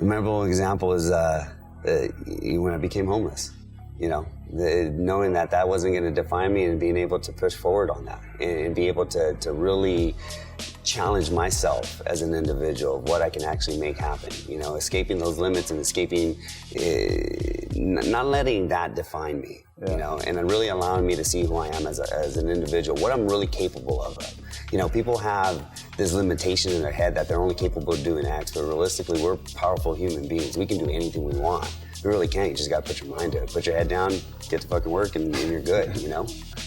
A memorable example is when I became homeless. Knowing that wasn't going to define me, and being able to push forward on that and be able to really challenge myself as an individual of what I can actually make happen. Escaping those limits and escaping, not letting that define me. Yeah. And really allowing me to see who I am as an individual, what I'm really capable of. People have this limitation in their head that they're only capable of doing X, but realistically, we're powerful human beings. We can do anything we want. You really can't. You just got to put your mind to it. Put your head down, get to fucking work, and you're good,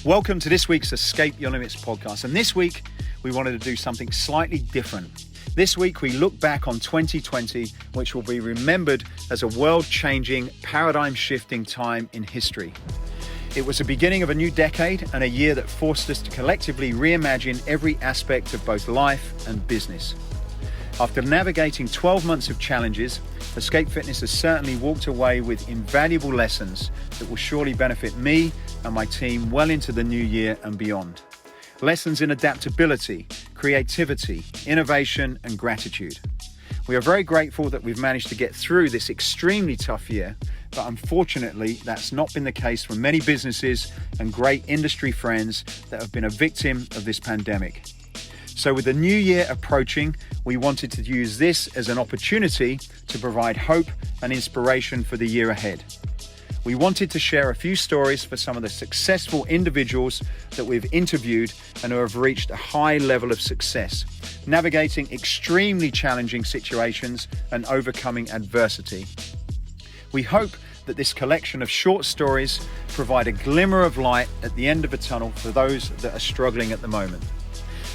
Welcome to this week's Escape Your Limits podcast. And this week, we wanted to do something slightly different. This week, we look back on 2020, which will be remembered as a world-changing, paradigm-shifting time in history. It was the beginning of a new decade and a year that forced us to collectively reimagine every aspect of both life and business. After navigating 12 months of challenges, Escape Fitness has certainly walked away with invaluable lessons that will surely benefit me and my team well into the new year and beyond. Lessons in adaptability, creativity, innovation, and gratitude. We are very grateful that we've managed to get through this extremely tough year, but unfortunately, that's not been the case for many businesses and great industry friends that have been a victim of this pandemic. So with the new year approaching, we wanted to use this as an opportunity to provide hope and inspiration for the year ahead. We wanted to share a few stories for some of the successful individuals that we've interviewed and who have reached a high level of success, navigating extremely challenging situations and overcoming adversity. We hope that this collection of short stories provide a glimmer of light at the end of a tunnel for those that are struggling at the moment.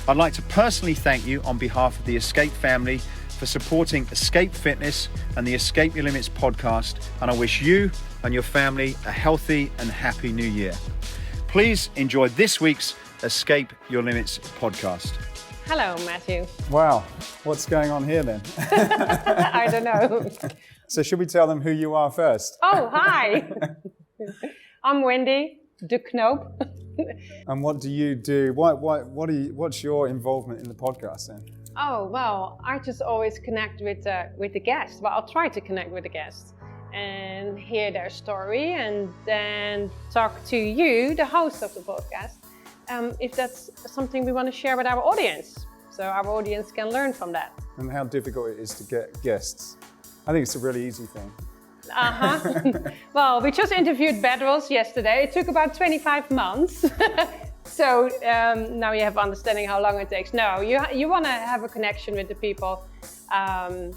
I'd like to personally thank you on behalf of the Escape family for supporting Escape Fitness and the Escape Your Limits podcast, and I wish you and your family a healthy and happy new year. Please enjoy this week's Escape Your Limits podcast. Hello, Matthew. Wow, what's going on here then? I don't know. So should we tell them who you are first? Oh, hi. I'm Wendy de Knoop. And what do you do? What's your involvement in the podcast then? Oh, well, I just always connect with the guests. Well, I'll try to connect with the guests and hear their story and then talk to you, the host of the podcast, if that's something we want to share with our audience. So our audience can learn from that. And how difficult it is to get guests. I think it's a really easy thing. Well, we just interviewed Bedros yesterday. It took about 25 months. So now you have understanding how long it takes. No, you want to have a connection with the people, and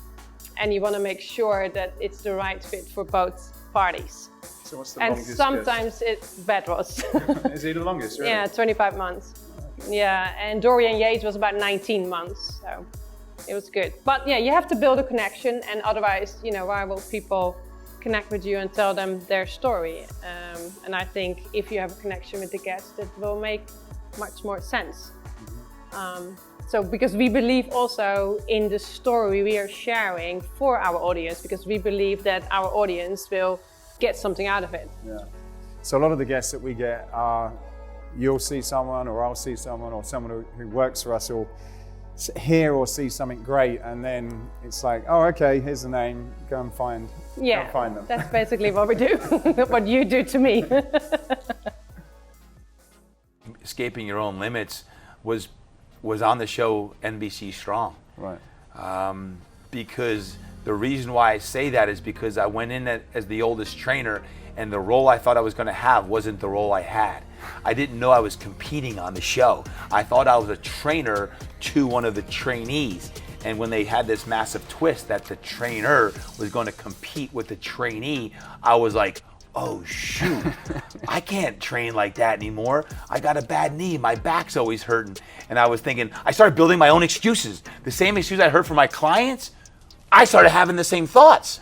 you want to make sure that it's the right fit for both parties. So what's the and longest sometimes it's Bedros. Is he the longest, really? Yeah, 25 months. Yeah, and Dorian Yates was about 19 months. So it was good. But yeah, you have to build a connection, and otherwise, why will people connect with you and tell them their story? And I think if you have a connection with the guest, it will make much more sense. So because we believe also in the story we are sharing for our audience, because we believe that our audience will get something out of it. Yeah. So a lot of the guests that we get are, you'll see someone or I'll see someone or someone who works for us will hear or see something great, and then it's like, oh, okay, here's the name, go and find them. That's basically what we do, what you do to me. Escaping Your Own Limits was on the show NBC Strong. Right. Because the reason why I say that is because I went in as the oldest trainer, and the role I thought I was going to have wasn't the role I had. I didn't know I was competing on the show. I thought I was a trainer to one of the trainees. And when they had this massive twist that the trainer was going to compete with the trainee, I was like, oh shoot, I can't train like that anymore. I got a bad knee, my back's always hurting. And I was thinking, I started building my own excuses. The same excuse I heard from my clients, I started having the same thoughts.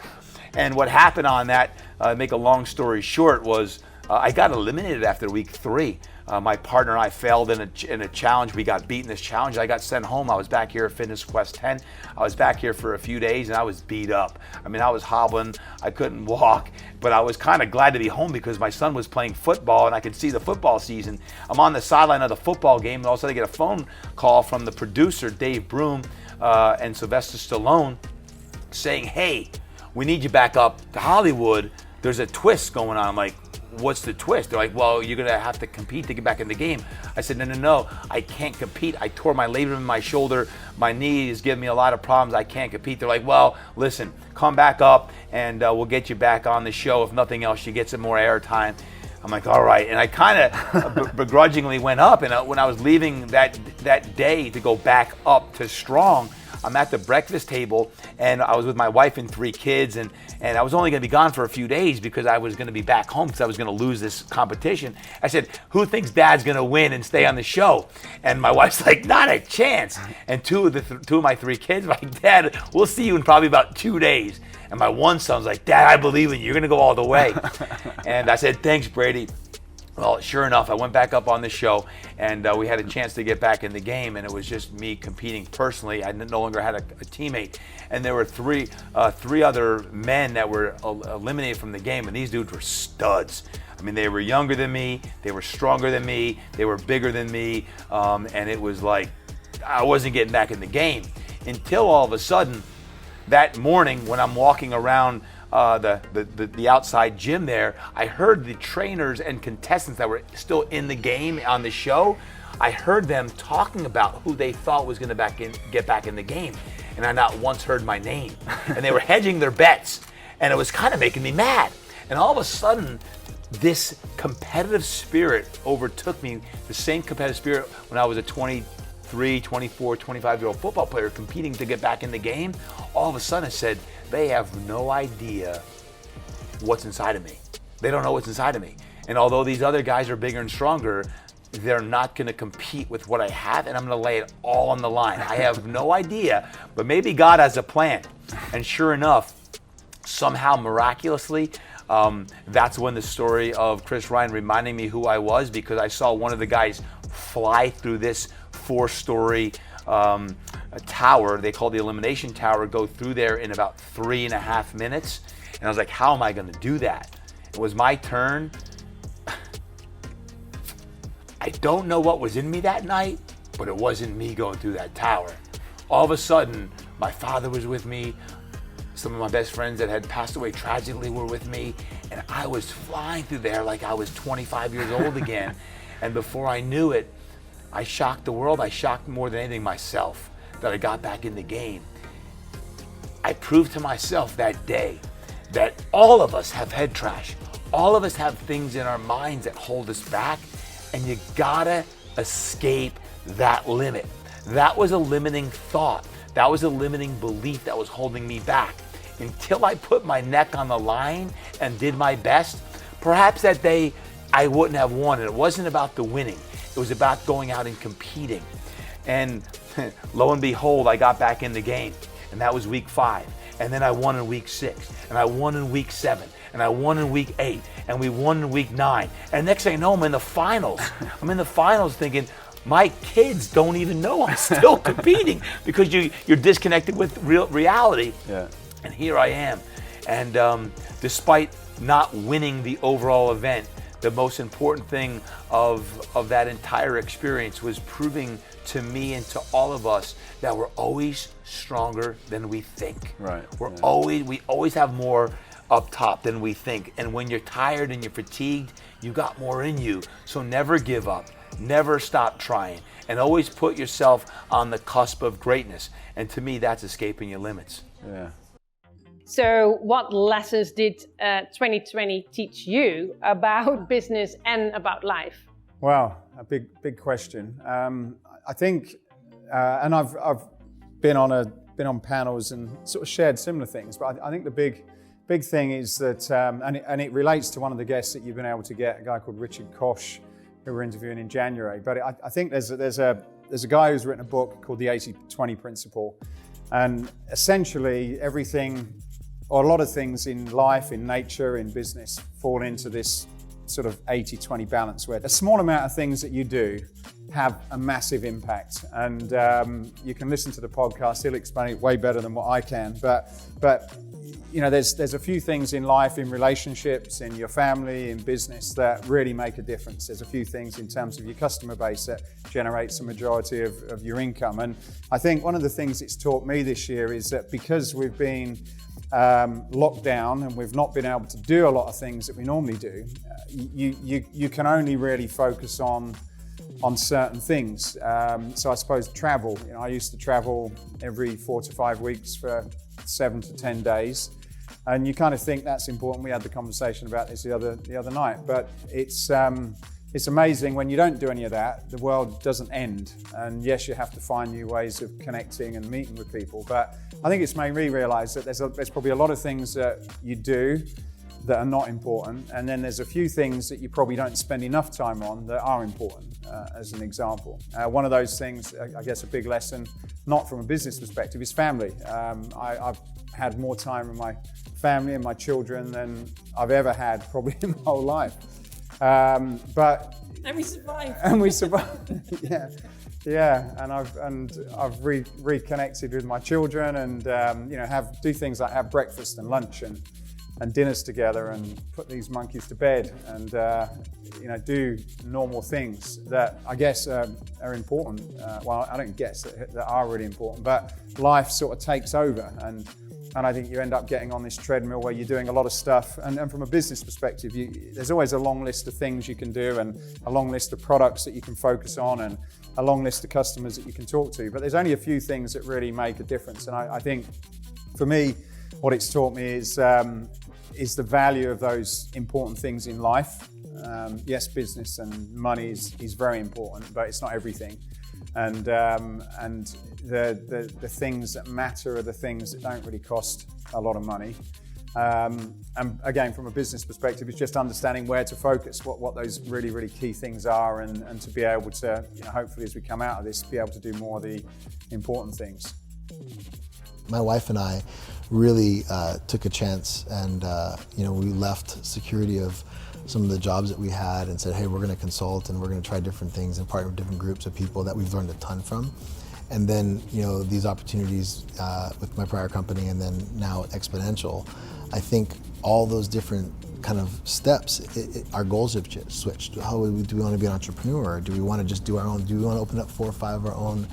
And what happened on that, make a long story short, was I got eliminated after week 3. My partner and I failed in a challenge. We got beat in this challenge. I got sent home. I was back here at Fitness Quest 10. I was back here for a few days and I was beat up. I mean, I was hobbling. I couldn't walk, but I was kind of glad to be home because my son was playing football and I could see the football season. I'm on the sideline of the football game, and all of a sudden I get a phone call from the producer, Dave Broom, and Sylvester Stallone saying, hey, we need you back up to Hollywood. There's a twist going on. I'm like, what's the twist? They're like, well, you're gonna have to compete to get back in the game. I said, no, I can't compete. I tore my labrum in my shoulder. My knee is giving me a lot of problems. I can't compete. They're like, well, listen, come back up and we'll get you back on the show. If nothing else, you get some more airtime. I'm like, all right. And I kind of begrudgingly went up. And when I was leaving that day to go back up to Strong, I'm at the breakfast table and I was with my wife and 3 kids and I was only gonna be gone for a few days because I was gonna be back home because I was gonna lose this competition. I said, who thinks Dad's gonna win and stay on the show? And my wife's like, not a chance. And two of my 3 kids were like, Dad, we'll see you in probably about 2 days. And my one son's like, Dad, I believe in you, you're gonna go all the way. And I said, thanks, Brady. Well, sure enough, I went back up on the show and we had a chance to get back in the game, and it was just me competing personally. I no longer had a teammate, and there were three other men that were eliminated from the game, and these dudes were studs. I mean, they were younger than me, they were stronger than me, they were bigger than me, and it was like I wasn't getting back in the game until all of a sudden that morning when I'm walking around the outside gym there, I heard the trainers and contestants that were still in the game on the show. I heard them talking about who they thought was going to get back in the game, and I not once heard my name. And they were hedging their bets, and it was kind of making me mad. And all of a sudden, this competitive spirit overtook me. The same competitive spirit when I was a 23, 24, 25-year-old football player competing to get back in the game. All of a sudden, I said, they have no idea what's inside of me. They don't know what's inside of me. And although these other guys are bigger and stronger, they're not gonna compete with what I have, and I'm gonna lay it all on the line. I have no idea, but maybe God has a plan. And sure enough, somehow miraculously, that's when the story of Chris Ryan reminding me who I was, because I saw one of the guys fly through this 4-story a tower, they call the elimination tower, go through there in about 3.5 minutes. And I was like, how am I gonna do that? It was my turn. I don't know what was in me that night, but it wasn't me going through that tower. All of a sudden, my father was with me. Some of my best friends that had passed away tragically were with me. And I was flying through there like I was 25 years old again. And before I knew it, I shocked the world. I shocked more than anything myself that I got back in the game. I proved to myself that day that all of us have head trash. All of us have things in our minds that hold us back, and you gotta escape that limit. That was a limiting thought. That was a limiting belief that was holding me back. Until I put my neck on the line and did my best, perhaps that day I wouldn't have won. And it wasn't about the winning. It was about going out and competing. And lo and behold, I got back in the game. And that was week 5. And then I won in week 6. And I won in week 7. And I won in week 8. And we won in week 9. And next thing I know, I'm in the finals. I'm in the finals thinking, my kids don't even know I'm still competing, because you're disconnected with reality. Yeah. And here I am. And despite not winning the overall event, the most important thing of that entire experience was proving to me and to all of us that we're always stronger than we think. Right. We always have more up top than we think. And when you're tired and you're fatigued, you got more in you. So never give up. Never stop trying. And always put yourself on the cusp of greatness. And to me, that's escaping your limits. Yeah. So what lessons did 2020 teach you about business and about life? Well, a big question. I think, and I've been on panels and sort of shared similar things, but I think the big thing is that, and it relates to one of the guests that you've been able to get, a guy called Richard Koch, who we're interviewing in January. But I think there's a guy who's written a book called the 80-20 Principle, and essentially everything, or a lot of things in life, in nature, in business, fall into this sort of 80-20 balance, where a small amount of things that you do have a massive impact. And you can listen to the podcast, he'll explain it way better than what I can. But you know, there's a few things in life, in relationships, in your family, in business, that really make a difference. There's a few things in terms of your customer base that generates the majority of your income. And I think one of the things it's taught me this year is that because we've been locked down and we've not been able to do a lot of things that we normally do, you can only really focus on certain things. So I suppose travel, I used to travel every 4 to 5 weeks for 7 to 10 days. And you kind of think that's important. We had the conversation about this the other night, but it's amazing when you don't do any of that, the world doesn't end. And yes, you have to find new ways of connecting and meeting with people. But I think it's made me realize that there's probably a lot of things that you do that are not important. And then there's a few things that you probably don't spend enough time on that are important, as an example. One of those things, I guess a big lesson, not from a business perspective, is family. I've had more time with my family and my children than I've ever had probably in my whole life. And we survived. yeah. And I've reconnected with my children, and do things like have breakfast and lunch and dinners together, and put these monkeys to bed, and do normal things that I guess are important. Well, I don't guess that are really important, but life sort of takes over, and I think you end up getting on this treadmill where you're doing a lot of stuff. And from a business perspective, there's always a long list of things you can do, and a long list of products that you can focus on, and a long list of customers that you can talk to. But there's only a few things that really make a difference. And I think for me, what it's taught me is the value of those important things in life. Yes, business and money is very important, but it's not everything. And the things that matter are the things that don't really cost a lot of money. And again, from a business perspective, it's just understanding where to focus, what those really, really key things are, and to be able to, hopefully as we come out of this, be able to do more of the important things. My wife and I really took a chance, and we left security of some of the jobs that we had and said, hey, we're going to consult and we're going to try different things and partner with different groups of people that we've learned a ton from. And then, these opportunities with my prior company, and then now Exponential, I think all those different kind of steps, our goals have switched. Do we want to be an entrepreneur? Do we want to just do our own? Do we want to open up 4 or 5 of our own?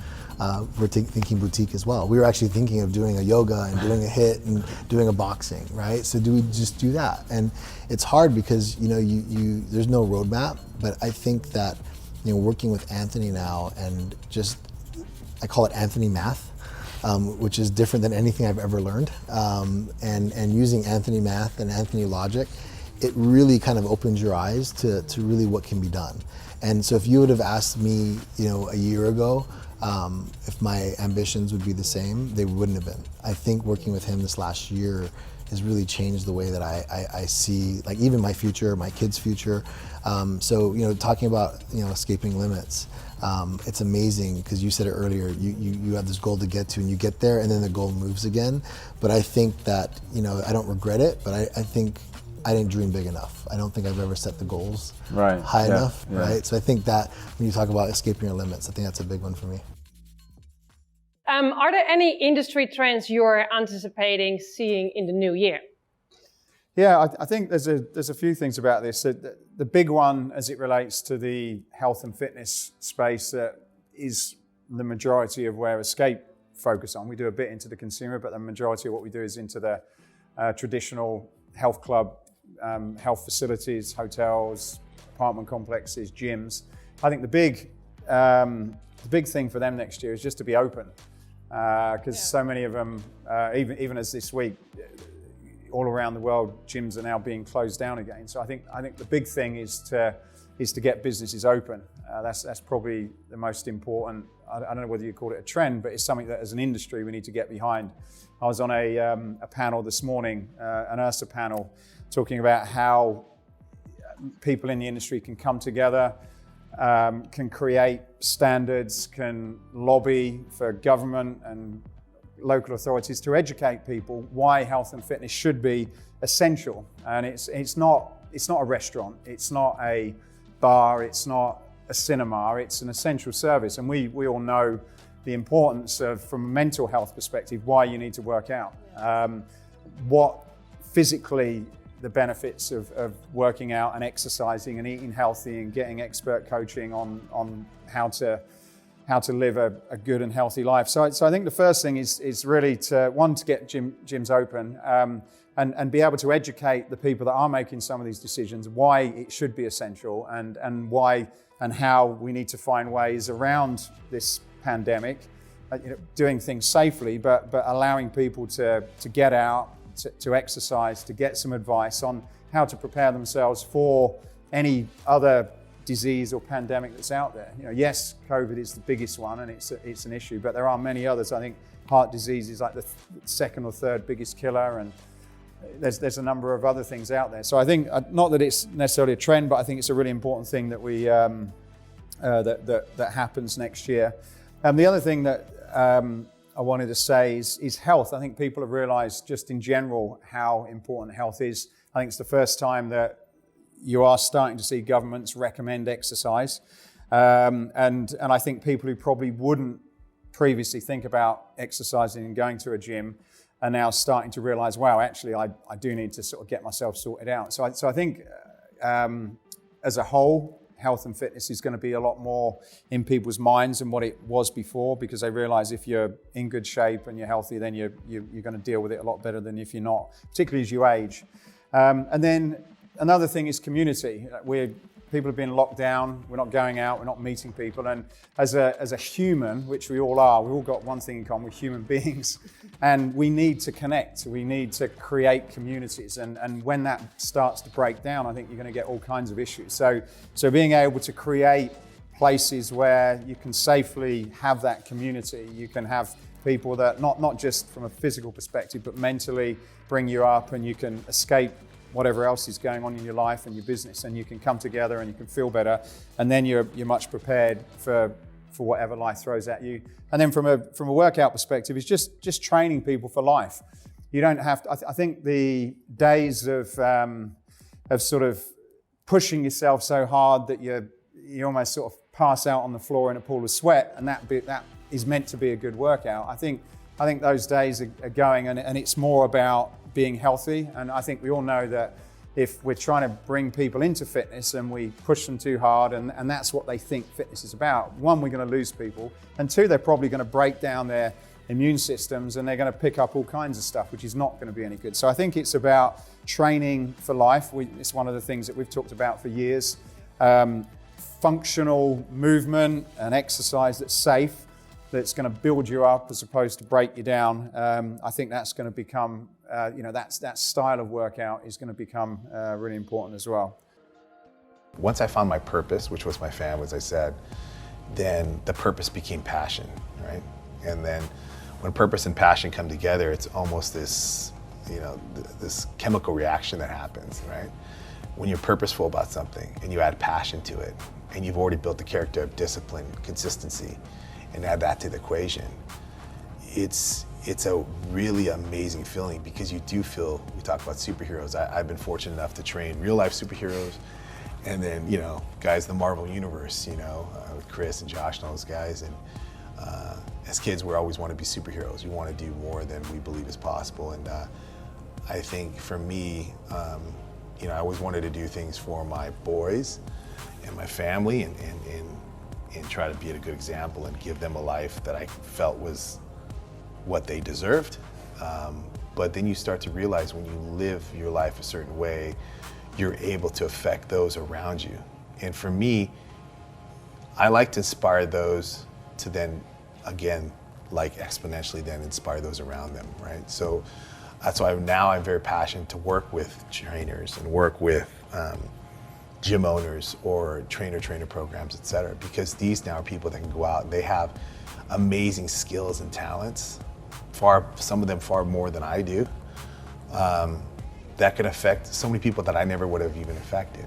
We're thinking boutique as well. We were actually thinking of doing a yoga and doing a HIIT and doing a boxing, right? So do we just do that? And it's hard because there's no roadmap. But I think that working with Anthony now, and just I call it Anthony math, which is different than anything I've ever learned. And using Anthony math and Anthony logic, it really kind of opens your eyes to really what can be done. And so if you would have asked me, a year ago, if my ambitions would be the same, they wouldn't have been. I think working with him this last year has really changed the way that I see, like, even my future, my kids' future. So talking about escaping limits, it's amazing because you said it earlier. You have this goal to get to, and you get there, and then the goal moves again. But I think that I don't regret it, but I think I didn't dream big enough. I don't think I've ever set the goals high enough, right? So I think that when you talk about escaping your limits, I think that's a big one for me. Are there any industry trends you're anticipating seeing in the new year? Yeah, I think there's a few things about this. The big one, as it relates to the health and fitness space, is the majority of where Escape focus on. We do a bit into the consumer, but the majority of what we do is into the traditional health club, health facilities, hotels, apartment complexes, gyms. I think the big thing for them next year is just to be open, because so many of them, even as this week, all around the world, gyms are now being closed down again. So I think the big thing is to get businesses open. That's probably the most important. I don't know whether you call it a trend, but it's something that as an industry we need to get behind. I was on a panel this morning, an URSA panel, talking about how people in the industry can come together, can create standards, can lobby for government and local authorities to educate people why health and fitness should be essential. And it's not a restaurant, it's not a bar, it's not a cinema, it's an essential service. And we all know the importance of, from a mental health perspective, why you need to work out. What physically the benefits of working out and exercising and eating healthy and getting expert coaching on how how to live a good and healthy life. So I think the first thing is really to get gyms open and be able to educate the people that are making some of these decisions why it should be essential and why and how we need to find ways around this pandemic, doing things safely, but allowing people to get out, to exercise, to get some advice on how to prepare themselves for any other disease or pandemic that's out there. Yes, COVID is the biggest one and it's an issue, but there are many others. I think heart disease is like the second or third biggest killer, and there's a number of other things out there. So I think, not that it's necessarily a trend, but I think it's a really important thing that we that happens next year. The other thing that I wanted to say is health. I think people have realized just in general how important health is. I think it's the first time that you are starting to see governments recommend exercise. And I think people who probably wouldn't previously think about exercising and going to a gym are now starting to realize, wow, actually, I do need to sort of get myself sorted out. So I think as a whole, health and fitness is going to be a lot more in people's minds than what it was before, because they realize if you're in good shape and you're healthy, then you're going to deal with it a lot better than if you're not, particularly as you age. And then another thing is community. People have been locked down, we're not going out, we're not meeting people. And as a human, which we all are, we've all got one thing in common, we're human beings. And we need to connect, we need to create communities. And when that starts to break down, I think you're going to get all kinds of issues. So being able to create places where you can safely have that community, you can have people that not just from a physical perspective, but mentally bring you up, and you can escape whatever else is going on in your life and your business, and you can come together and you can feel better, and then you're much prepared for whatever life throws at you. And then from a workout perspective, it's just training people for life. You don't have to, I think the days of sort of pushing yourself so hard that you almost sort of pass out on the floor in a pool of sweat, and that is meant to be a good workout. I think those days are going, and it's more about being healthy. And I think we all know that if we're trying to bring people into fitness and we push them too hard, and that's what they think fitness is about, one, we're going to lose people, and two, they're probably going to break down their immune systems and they're going to pick up all kinds of stuff, which is not going to be any good. So I think it's about training for life. It's one of the things that we've talked about for years. Functional movement and exercise that's safe, that's going to build you up as opposed to break you down. I think that's going to become, that style of workout is going to become really important as well. Once I found my purpose, which was my family, as I said, then the purpose became passion, right? And then when purpose and passion come together, it's almost this, this chemical reaction that happens, right? When you're purposeful about something and you add passion to it, and you've already built the character of discipline, consistency, and add that to the equation, it's a really amazing feeling, because you do feel, we talk about superheroes. I've been fortunate enough to train real life superheroes, and then, guys in the Marvel universe, with Chris and Josh and all those guys. And as kids, we always want to be superheroes. We want to do more than we believe is possible. And I think for me, I always wanted to do things for my boys and my family, and try to be a good example and give them a life that I felt was what they deserved. But then you start to realize when you live your life a certain way, you're able to affect those around you. And for me, I like to inspire those to then, again, like exponentially then inspire those around them, right? So that's why now I'm very passionate to work with trainers and work with gym owners or trainer programs, et cetera, because these now are people that can go out and they have amazing skills and talents, some of them far more than I do, that can affect so many people that I never would have even affected.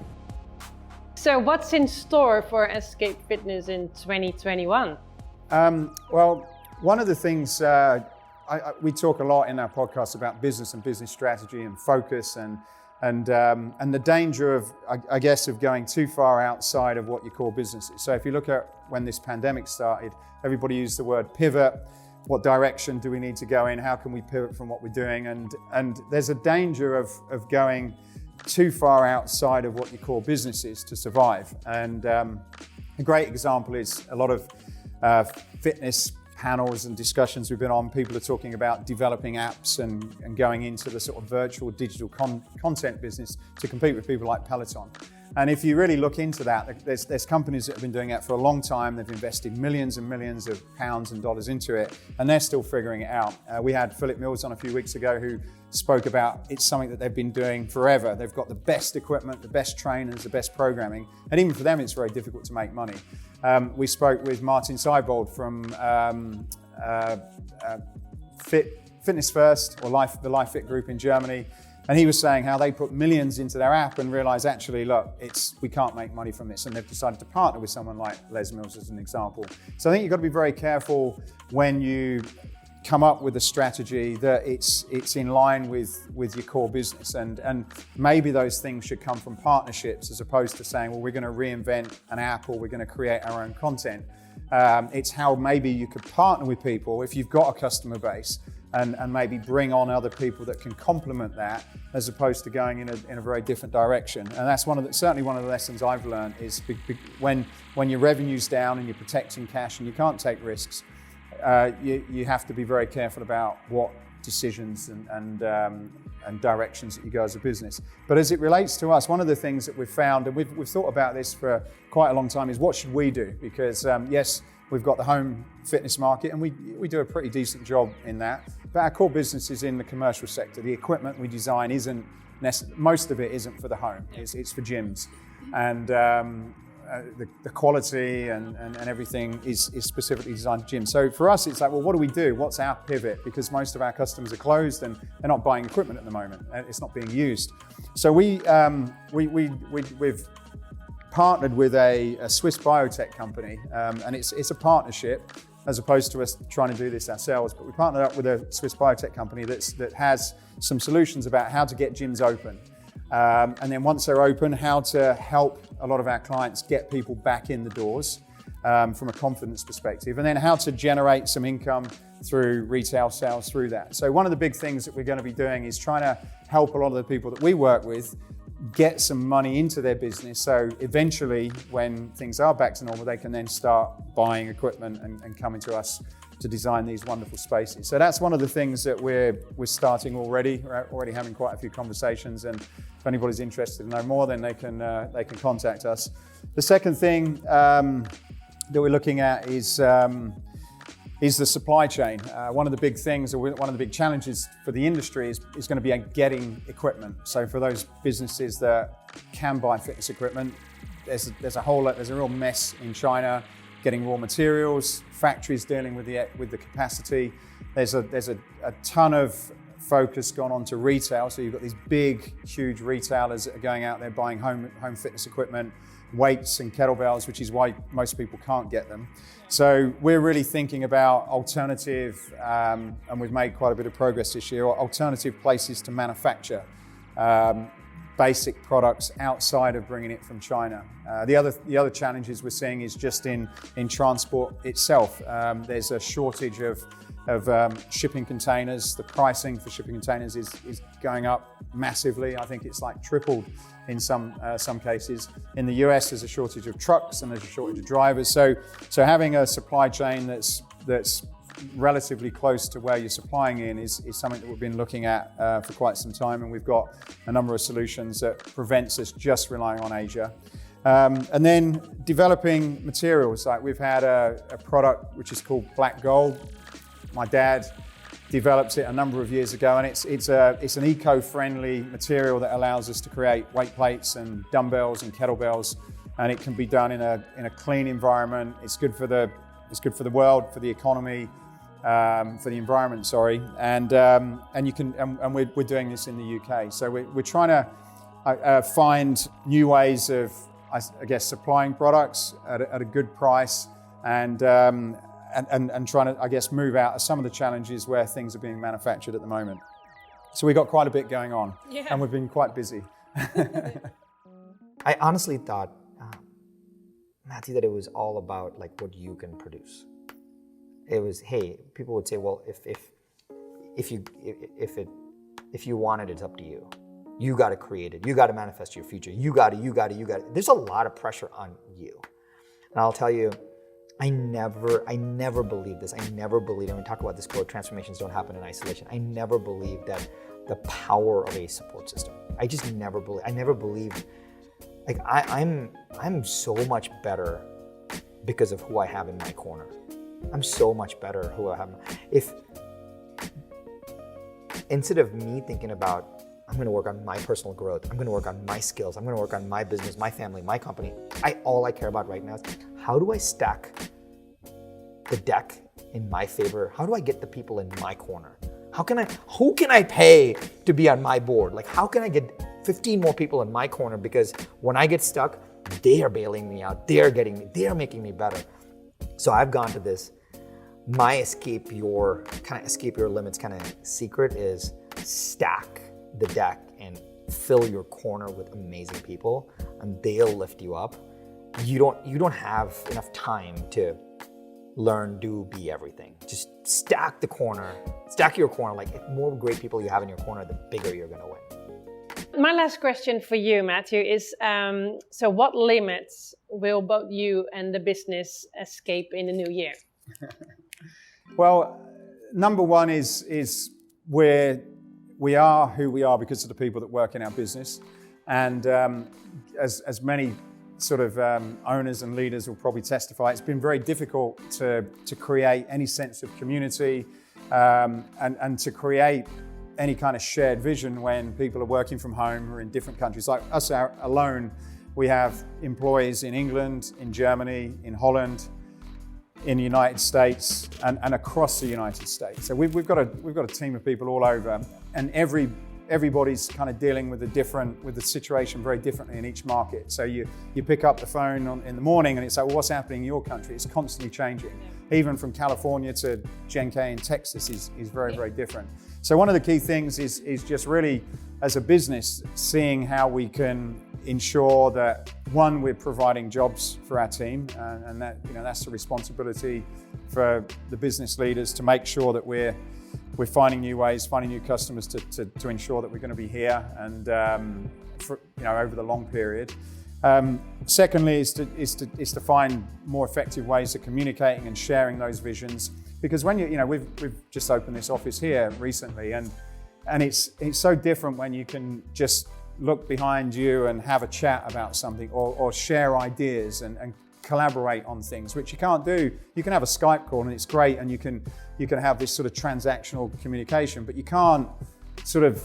So what's in store for Escape Fitness in 2021? Well, one of the things, we talk a lot in our podcast about business and business strategy and focus, and the danger of, I guess, of going too far outside of what you call businesses. So if you look at when this pandemic started, everybody used the word pivot. What direction do we need to go in? How can we pivot from what we're doing? And there's a danger of going too far outside of what you call businesses to survive. And a great example is a lot of fitness panels and discussions we've been on, people are talking about developing apps and going into the sort of virtual digital content business to compete with people like Peloton. And if you really look into that, there's companies that have been doing that for a long time. They've invested millions and millions of pounds and dollars into it, and they're still figuring it out. We had Philip Mills on a few weeks ago who spoke about it's something that they've been doing forever. They've got the best equipment, the best trainers, the best programming, and even for them it's very difficult to make money. We spoke with Martin Seibold from Fitness First, or the Life Fit group in Germany. And he was saying how they put millions into their app and realized, actually, look, we can't make money from this. And they've decided to partner with someone like Les Mills as an example. So I think you've got to be very careful when you come up with a strategy that it's in line with your core business. And maybe those things should come from partnerships as opposed to saying, well, we're going to reinvent an app or we're going to create our own content. It's how maybe you could partner with people if you've got a customer base and maybe bring on other people that can complement that as opposed to going in a very different direction. And that's certainly one of the lessons I've learned is when your revenue's down and you're protecting cash and you can't take risks, you have to be very careful about what decisions and directions that you go as a business. But as it relates to us, one of the things that we've found, and we've thought about this for quite a long time, is what should we do? Because yes, we've got the home fitness market and we do a pretty decent job in that, but our core business is in the commercial sector. The equipment we design most of it isn't for the home, it's for gyms. And the quality and everything is specifically designed for gyms. So for us, it's like, well, what do we do? What's our pivot? Because most of our customers are closed and they're not buying equipment at the moment. It's not being used. So we've partnered with a Swiss biotech company, and it's a partnership as opposed to us trying to do this ourselves. But we partnered up with a Swiss biotech company that has some solutions about how to get gyms open. And then once they're open, how to help a lot of our clients get people back in the doors from a confidence perspective, and then how to generate some income through retail sales through that. So one of the big things that we're going to be doing is trying to help a lot of the people that we work with get some money into their business, so eventually when things are back to normal, they can then start buying equipment and coming to us to design these wonderful spaces. So that's one of the things that we're starting already. We're already having quite a few conversations, and if anybody's interested to know more, then they can contact us. The second thing that we're looking at is the supply chain. One of the big things, or one of the big challenges for the industry is going to be getting equipment. So for those businesses that can buy fitness equipment, there's a real mess in China getting raw materials, factories dealing with the capacity. There's a ton of focus gone on to retail. So you've got these big, huge retailers that are going out there buying home fitness equipment, weights and kettlebells, which is why most people can't get them. So we're really thinking about alternative, and we've made quite a bit of progress this year, alternative places to manufacture basic products outside of bringing it from China. The other challenges we're seeing is just in transport itself. There's a shortage of shipping containers. The pricing for shipping containers is going up massively. I think it's like tripled in some cases. In the US, there's a shortage of trucks and there's a shortage of drivers. So having a supply chain that's relatively close to where you're supplying in is something that we've been looking at for quite some time, and we've got a number of solutions that prevents us just relying on Asia. And then developing materials. Like we've had a product which is called Black Gold. My dad developed it a number of years ago, and it's an eco-friendly material that allows us to create weight plates and dumbbells and kettlebells, and it can be done in a clean environment. It's good for the world, for the economy, for the environment. Sorry, and we're doing this in the UK. So we're trying to find new ways of, I guess, supplying products at a good price, and trying to, I guess, move out of some of the challenges where things are being manufactured at the moment. So we've got quite a bit going on, and we've been quite busy. I honestly thought, Matthew, that it was all about like what you can produce. It was, hey, people would say, well, if you want it, it's up to you. You got to create it. You got to manifest your future. You got it. There's a lot of pressure on you. And I'll tell you, I never believed this. I never believed, and we talk about this quote, transformations don't happen in isolation. I never believed that the power of a support system. I never believed, like I'm so much better because of who I have in my corner. I'm so much better who I have. If, instead of me thinking about, I'm gonna work on my personal growth, I'm gonna work on my skills, I'm gonna work on my business, my family, my company, all I care about right now is how do I stack the deck in my favor? How do I get the people in my corner? Who can I pay to be on my board? Like, how can I get 15 more people in my corner? Because when I get stuck, they are bailing me out. They are making me better. So I've gone to this, my escape your limits kind of secret is stack the deck and fill your corner with amazing people, and they'll lift you up. You don't have enough time to learn, do, be everything. Just stack your corner. Like, the more great people you have in your corner, the bigger you're gonna win. My last question for you, Matthew, is so what limits will both you and the business escape in the new year? Well, number one is where we are who we are because of the people that work in our business. And as many sort of owners and leaders will probably testify, it's been very difficult to create any sense of community and to create any kind of shared vision when people are working from home or in different countries. Like us alone, we have employees in England, in Germany, in Holland, in the United States, and across the United States. So we've got a team of people all over, and everybody's kind of dealing with the situation very differently in each market. So you pick up the phone in the morning and it's like, well, what's happening in your country? It's constantly changing. Even from California to Gen-K in Texas is very, very different. So one of the key things is just really, as a business, seeing how we can ensure that, one, we're providing jobs for our team, and that's the responsibility for the business leaders to make sure that we're finding new ways, finding new customers to ensure that we're going to be here and over the long period. Secondly, is to find more effective ways of communicating and sharing those visions. Because when we've just opened this office here recently, and it's so different when you can just look behind you and have a chat about something, or share ideas and collaborate on things, which you can't do. You can have a Skype call and it's great, and you can have this sort of transactional communication, but you can't sort of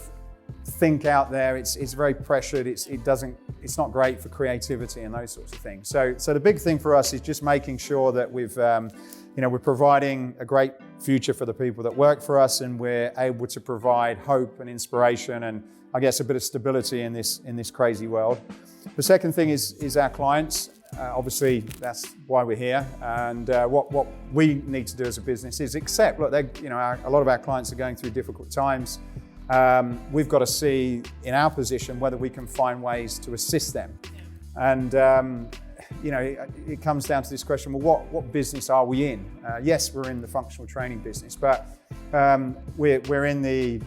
think out there. It's very pressured. It's not great for creativity and those sorts of things. So the big thing for us is just making sure that we're providing a great future for the people that work for us, and we're able to provide hope and inspiration and, I guess, a bit of stability in this crazy world. The second thing is our clients. Obviously, that's why we're here. And what we need to do as a business is accept, look, a lot of our clients are going through difficult times. We've got to see in our position whether we can find ways to assist them. And it comes down to this question, well, what business are we in? Yes, we're in the functional training business, but we're in the,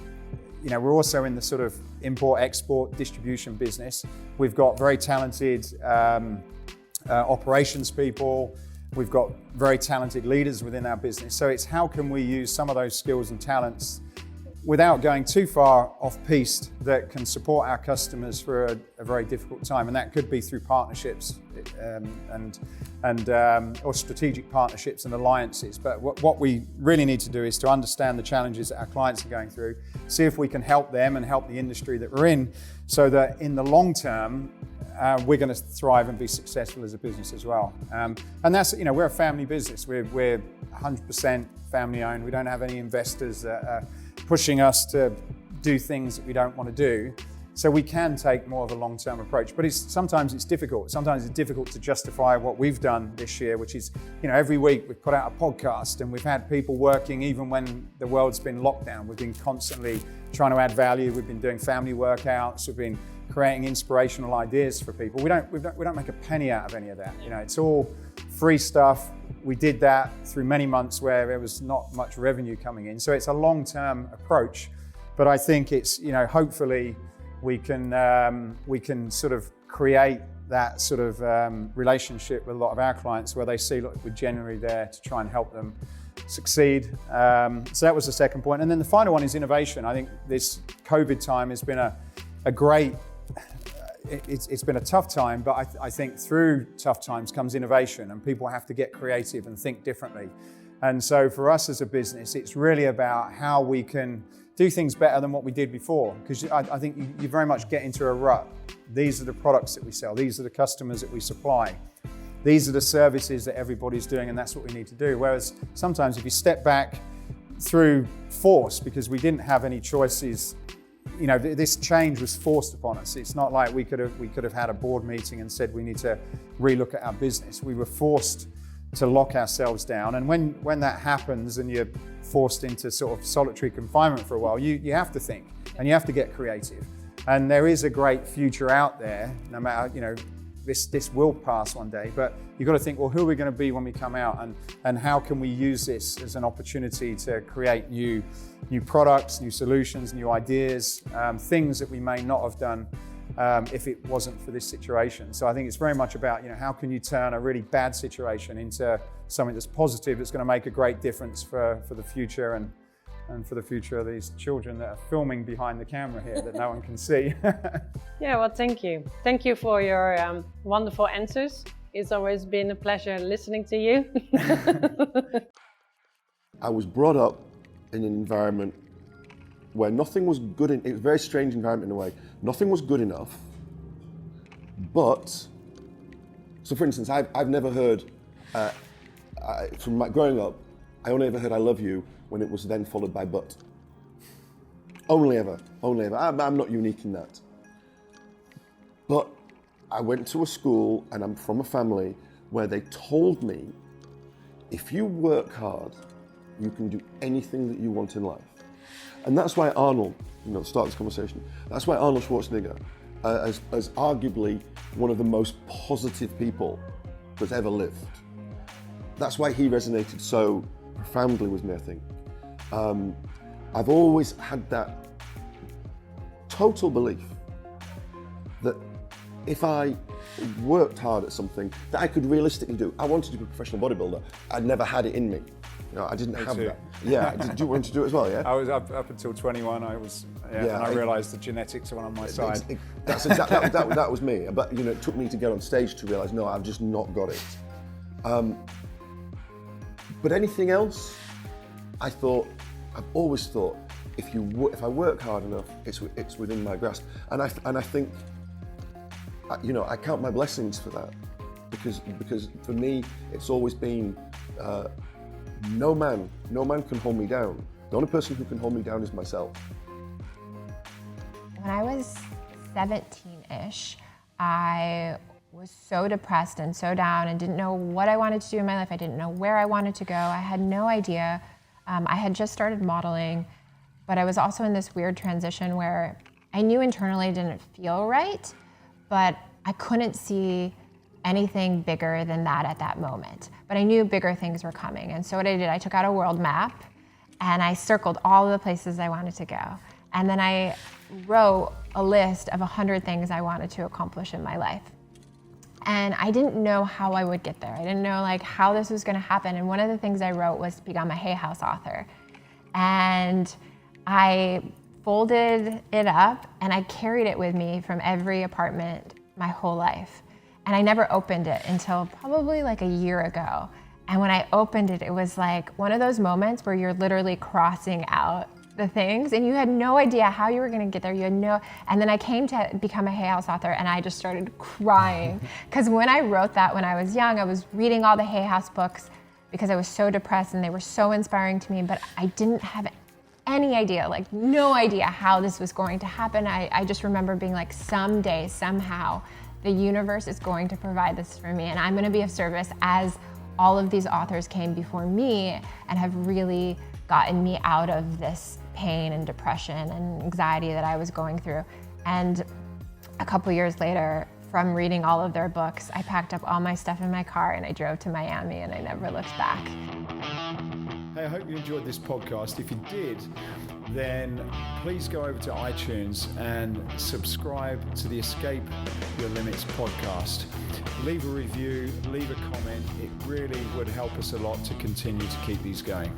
we're also in the sort of import-export distribution business. We've got very talented operations people. We've got very talented leaders within our business. So it's how can we use some of those skills and talents without going too far off-piste that can support our customers for a very difficult time. And that could be through partnerships or strategic partnerships and alliances. But what we really need to do is to understand the challenges that our clients are going through, see if we can help them and help the industry that we're in, so that in the long term, we're going to thrive and be successful as a business as well. And that's, we're a family business. We're 100% family owned. We don't have any investors that are pushing us to do things that we don't want to do. So we can take more of a long-term approach, but sometimes it's difficult. Sometimes it's difficult to justify what we've done this year, which is, every week we've put out a podcast, and we've had people working even when the world's been locked down. We've been constantly trying to add value. We've been doing family workouts. We've been creating inspirational ideas for people. We don't make a penny out of any of that. It's all free stuff. We did that through many months where there was not much revenue coming in. So it's a long-term approach, but I think it's, hopefully we can sort of create that sort of relationship with a lot of our clients where they see, look, we're genuinely there to try and help them succeed. So that was the second point. And then the final one is innovation. I think this COVID time has been a great, it's been a tough time, but I think through tough times comes innovation, and people have to get creative and think differently. And so for us as a business, it's really about how we can do things better than what we did before, because I think you very much get into a rut. These are the products that we sell, these are the customers that we supply, these are the services that everybody's doing, and that's what we need to do. Whereas sometimes if you step back through force, because we didn't have any choices, you know, this change was forced upon us. It's not like we could have had a board meeting and said we need to relook at our business. We were forced to lock ourselves down, and when that happens and you're forced into sort of solitary confinement for a while, you have to think and you have to get creative. And there is a great future out there, no matter, you know, this will pass one day, but you've got to think, well, who are we going to be when we come out, and how can we use this as an opportunity to create new products, new solutions, new ideas, things that we may not have done if it wasn't for this situation. So I think it's very much about, you know, how can you turn a really bad situation into something that's positive, that's going to make a great difference for the future and for the future of these children that are filming behind the camera here that no one can see. Yeah, well, thank you. Thank you for your wonderful answers. It's always been a pleasure listening to you. I was brought up in an environment where nothing was good. It was a very strange environment in a way. Nothing was good enough, but, so for instance, I've never heard, from growing up, I only ever heard I love you when it was then followed by but. Only ever. I'm not unique in that. But I went to a school, and I'm from a family where they told me, if you work hard, you can do anything that you want in life. And that's why Arnold, you know, to start this conversation, that's why Arnold Schwarzenegger, as arguably one of the most positive people that's ever lived, that's why he resonated so profoundly with me, I think. I've always had that total belief that if I worked hard at something that I could realistically do, I wanted to be a professional bodybuilder, I'd never had it in me. You know, I didn't have that. Yeah, did you want to do it as well, yeah? I was up until 21, and I realised the genetics were on my side. That's exactly, that was me. But, you know, it took me to get on stage to realise, no, I've just not got it. But anything else, I've always thought, if I work hard enough, it's within my grasp. And I think, you know, I count my blessings for that, because for me, it's always been, no man can hold me down. The only person who can hold me down is myself. When I was 17-ish, I was so depressed and so down and didn't know what I wanted to do in my life. I didn't know where I wanted to go. I had no idea. I had just started modeling, but I was also in this weird transition where I knew internally it didn't feel right, but I couldn't see anything bigger than that at that moment. But I knew bigger things were coming. And so what I did, I took out a world map and I circled all of the places I wanted to go. And then I wrote a list of 100 things I wanted to accomplish in my life. And I didn't know how I would get there. I didn't know like how this was gonna happen. And one of the things I wrote was to become a Hay House author. And I folded it up and I carried it with me from every apartment my whole life. And I never opened it until probably like a year ago. And when I opened it, it was like one of those moments where you're literally crossing out the things and you had no idea how you were gonna get there. And then I came to become a Hay House author and I just started crying. Because when I wrote that when I was young, I was reading all the Hay House books because I was so depressed and they were so inspiring to me, but I didn't have any idea, like no idea how this was going to happen. I just remember being like, someday, somehow, the universe is going to provide this for me and I'm gonna be of service, as all of these authors came before me and have really gotten me out of this pain and depression and anxiety that I was going through. And a couple years later, from reading all of their books, I packed up all my stuff in my car and I drove to Miami and I never looked back. Hey, I hope you enjoyed this podcast. If you did, then please go over to iTunes and subscribe to the Escape Your Limits podcast. Leave a review, leave a comment. It really would help us a lot to continue to keep these going.